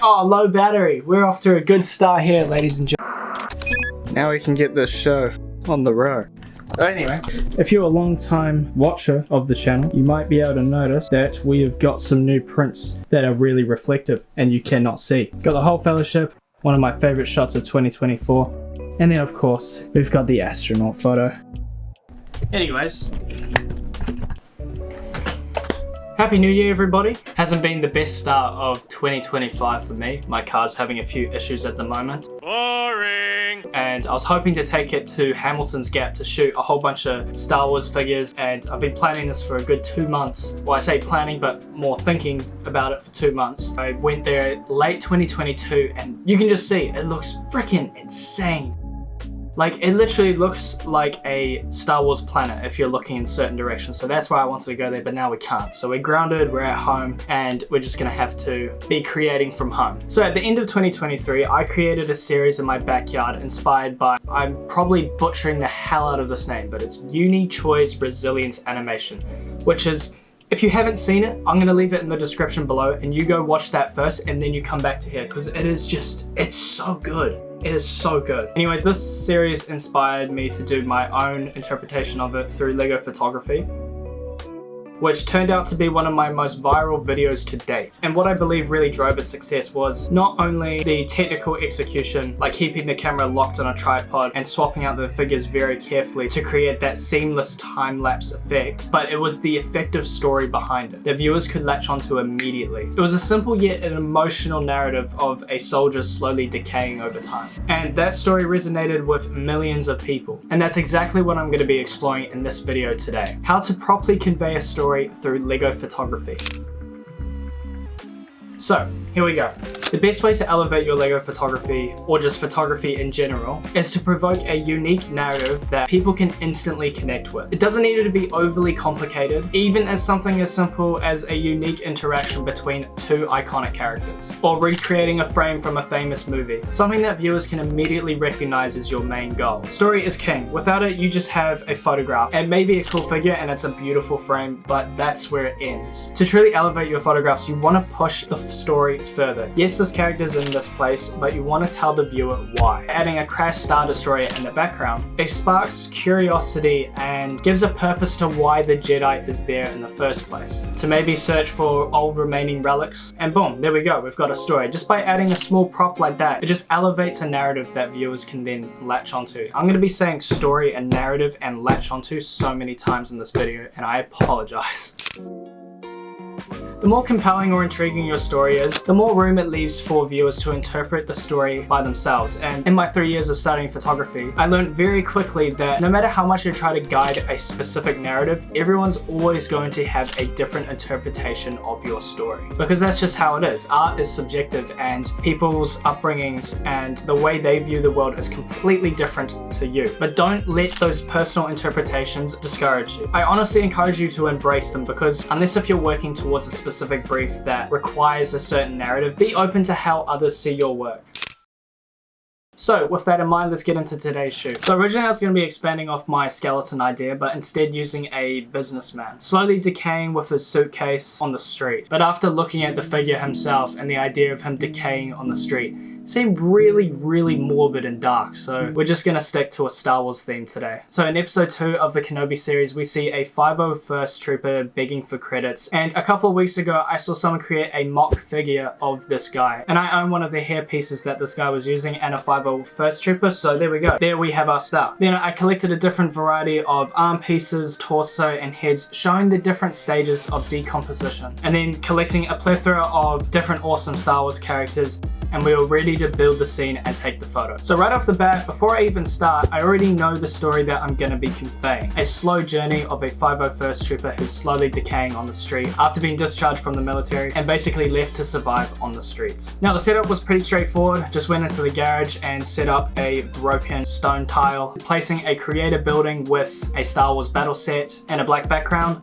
Oh, low battery. We're off to a good start here, ladies and gentlemen. Now we can get this show on the road. Anyway, if you're a long time watcher of the channel, you might be able to notice that we have got some new prints that are really reflective and you cannot see. Got the whole fellowship, one of my favorite shots of 2024. And then of course, we've got the astronaut photo. Anyways, Happy New Year everybody. Hasn't been the best start of 2025 for me. My car's having a few issues at the moment. Boring! And I was hoping to take it to Hamilton's Gap to shoot a whole bunch of Star Wars figures, and I've been planning this for a good 2 months. Well, I say planning, but more thinking about it for 2 months. I went there late 2022 and you can just see it looks freaking insane. Like, it literally looks like a Star Wars planet if you're looking in certain directions. So that's why I wanted to go there, but now we can't. So we're grounded, we're at home, and we're just gonna have to be creating from home. So at the end of 2023, I created a series in my backyard inspired by, I'm probably butchering the hell out of this name, but it's Uni Choi's Resilience Animation, which is, if you haven't seen it, I'm gonna leave it in the description below and you go watch that first and then you come back to here because it is just, it's so good. It is so good. Anyways, this series inspired me to do my own interpretation of it through Lego photography, which turned out to be one of my most viral videos to date. And what I believe really drove its success was not only the technical execution, like keeping the camera locked on a tripod and swapping out the figures very carefully to create that seamless time-lapse effect, but it was the effective story behind it that viewers could latch onto immediately. It was a simple yet an emotional narrative of a soldier slowly decaying over time. And that story resonated with millions of people. And that's exactly what I'm going to be exploring in this video today. How to properly convey a story through Lego photography. So, here we go. The best way to elevate your Lego photography, or just photography in general, is to provoke a unique narrative that people can instantly connect with. It doesn't need to be overly complicated, even as something as simple as a unique interaction between two iconic characters, or recreating a frame from a famous movie, something that viewers can immediately recognize as your main goal. Story is king. Without it, you just have a photograph, and maybe a cool figure, and it's a beautiful frame, but that's where it ends. To truly elevate your photographs, you want to push the story further. Yes, this character's in this place, but you want to tell the viewer why. Adding a crashed Star Destroyer in the background, it sparks curiosity and gives a purpose to why the Jedi is there in the first place. To maybe search for old remaining relics, and boom, there we go, we've got a story. Just by adding a small prop like that, it just elevates a narrative that viewers can then latch onto. I'm going to be saying story and narrative and latch onto so many times in this video, and I apologize. The more compelling or intriguing your story is, the more room it leaves for viewers to interpret the story by themselves. And in my 3 years of studying photography, I learned very quickly that no matter how much you try to guide a specific narrative, everyone's always going to have a different interpretation of your story. Because that's just how it is. Art is subjective and people's upbringings and the way they view the world is completely different to you. But don't let those personal interpretations discourage you. I honestly encourage you to embrace them, because unless if you're working towards a specific brief that requires a certain narrative, be open to how others see your work. So with that in mind, let's get into today's shoot. So originally I was going to be expanding off my skeleton idea, but instead using a businessman, slowly decaying with his suitcase on the street. But after looking at the figure himself and the idea of him decaying on the street, seemed really morbid and dark, so we're just gonna stick to a Star Wars theme today. So in episode 2 of the Kenobi series, we see a 501st Trooper begging for credits, and a couple of weeks ago I saw someone create a mock figure of this guy, and I own one of the hair pieces that this guy was using and a 501st Trooper, so there we go. There we have our start. Then I collected a different variety of arm pieces, torso, and heads, showing the different stages of decomposition, and then collecting a plethora of different awesome Star Wars characters, and we were ready to build the scene and take the photo. So right off the bat, before I even start, I already know the story that I'm gonna be conveying. A slow journey of a 501st Trooper who's slowly decaying on the street after being discharged from the military and basically left to survive on the streets. Now the setup was pretty straightforward. Just went into the garage and set up a broken stone tile, placing a creator building with a Star Wars battle set and a black background.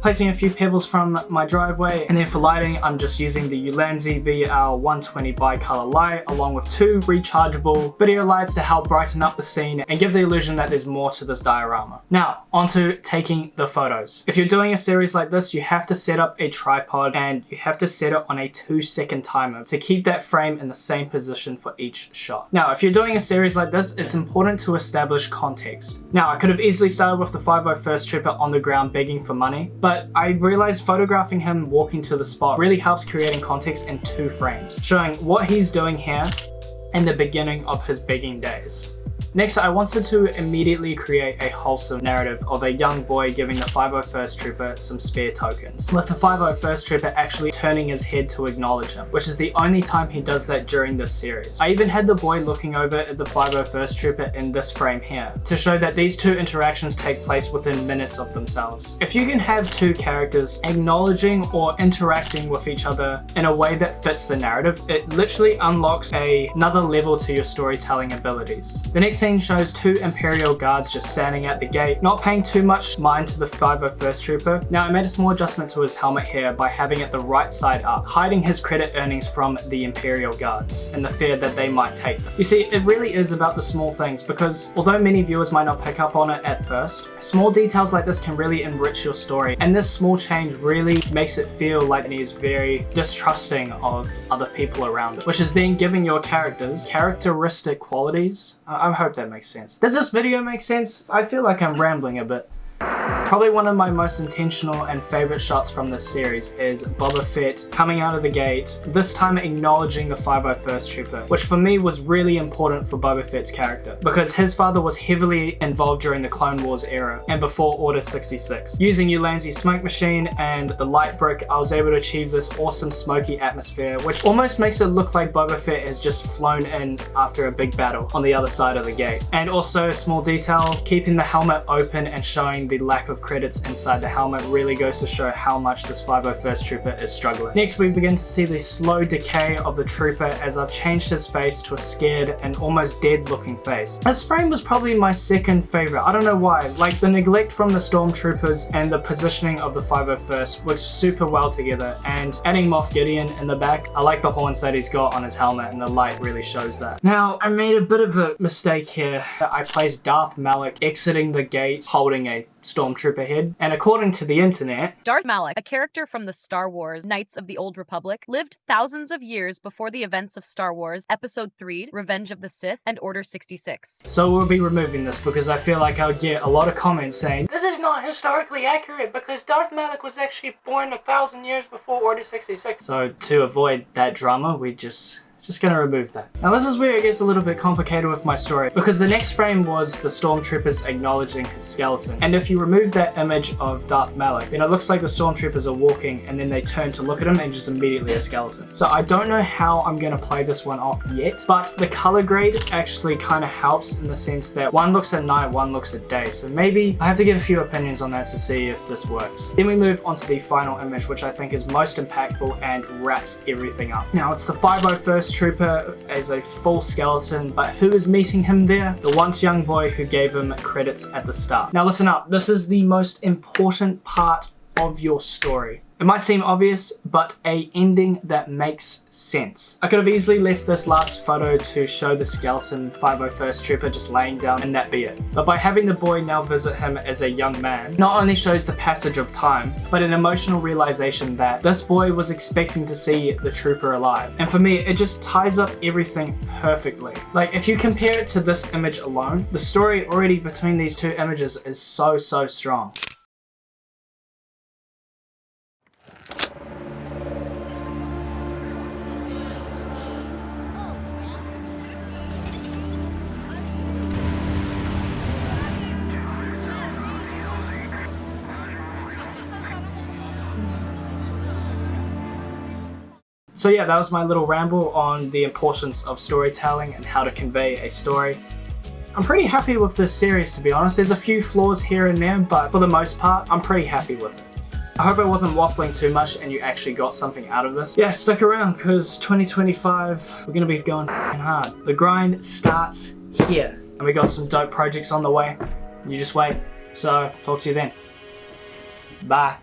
placing a few pebbles from my driveway, and then for lighting, I'm just using the Ulanzi VL120 bicolor light along with 2 rechargeable video lights to help brighten up the scene and give the illusion that there's more to this diorama. Now, onto taking the photos. If you're doing a series like this, you have to set up a tripod and you have to set it on a 2-second timer to keep that frame in the same position for each shot. Now, if you're doing a series like this, it's important to establish context. Now, I could have easily started with the 501st Trooper on the ground begging for money, but I realized photographing him walking to the spot really helps creating context in 2 frames, showing what he's doing here and the beginning of his begging days. Next, I wanted to immediately create a wholesome narrative of a young boy giving the 501st Trooper some spare tokens, with the 501st Trooper actually turning his head to acknowledge him, which is the only time he does that during this series. I even had the boy looking over at the 501st Trooper in this frame here, to show that these 2 interactions take place within minutes of themselves. If you can have 2 characters acknowledging or interacting with each other in a way that fits the narrative, it literally unlocks another level to your storytelling abilities. The next scene shows 2 Imperial guards just standing at the gate, not paying too much mind to the 501st Trooper. Now, I made a small adjustment to his helmet here by having it the right side up, hiding his credit earnings from the Imperial guards and the fear that they might take them. You see, it really is about the small things, because although many viewers might not pick up on it at first, small details like this can really enrich your story, and this small change really makes it feel like he's very distrusting of other people around him, which is then giving your characters characteristic qualities. I hope that makes sense. Does this video make sense? I feel like I'm rambling a bit. Probably one of my most intentional and favorite shots from this series is Boba Fett coming out of the gate, this time acknowledging the 501st Trooper, which for me was really important for Boba Fett's character, because his father was heavily involved during the Clone Wars era and before Order 66. Using Ulanzi's smoke machine and the light brick, I was able to achieve this awesome smoky atmosphere, which almost makes it look like Boba Fett has just flown in after a big battle on the other side of the gate. And also, a small detail, keeping the helmet open and showing the lack of credits inside the helmet really goes to show how much this 501st Trooper is struggling. Next, we begin to see the slow decay of the Trooper as I've changed his face to a scared and almost dead looking face. This frame was probably my second favorite. I don't know why. Like, the neglect from the Stormtroopers and the positioning of the 501st works super well together, and adding Moff Gideon in the back, I like the horns that he's got on his helmet and the light really shows that. Now, I made a bit of a mistake here. I placed Darth Malak exiting the gate holding a Stormtrooper head, and according to the internet, Darth Malak, a character from the Star Wars Knights of the Old Republic, lived thousands of years before the events of Star Wars Episode 3, Revenge of the Sith, and Order 66. So we'll be removing this because I feel like I'll get a lot of comments saying, "This is not historically accurate because Darth Malak was actually born 1,000 years before Order 66. So to avoid that drama, we just gonna remove that. Now this is where it gets a little bit complicated with my story, because the next frame was the Stormtroopers acknowledging his skeleton, and if you remove that image of Darth Malak, then it looks like the Stormtroopers are walking and then they turn to look at him and just immediately a skeleton. So I don't know how I'm gonna play this one off yet, but the color grade actually kind of helps in the sense that one looks at night, one looks at day, so maybe I have to get a few opinions on that to see if this works. Then we move on to the final image, which I think is most impactful and wraps everything up. Now it's the 501st Trooper as a full skeleton, but who is meeting him there? The once young boy who gave him credits at the start. Now listen up, this is the most important part of your story. It might seem obvious, but a ending that makes sense. I could have easily left this last photo to show the skeleton 501st Trooper just laying down and that be it. But by having the boy now visit him as a young man, not only shows the passage of time, but an emotional realization that this boy was expecting to see the Trooper alive. And for me, it just ties up everything perfectly. Like, if you compare it to this image alone, the story already between these two images is so strong. So yeah, that was my little ramble on the importance of storytelling and how to convey a story. I'm pretty happy with this series, to be honest. There's a few flaws here and there, but for the most part, I'm pretty happy with it. I hope I wasn't waffling too much and you actually got something out of this. Yeah, stick around, because 2025, we're gonna be going hard. The grind starts here, and we got some dope projects on the way. You just wait. So, talk to you then. Bye.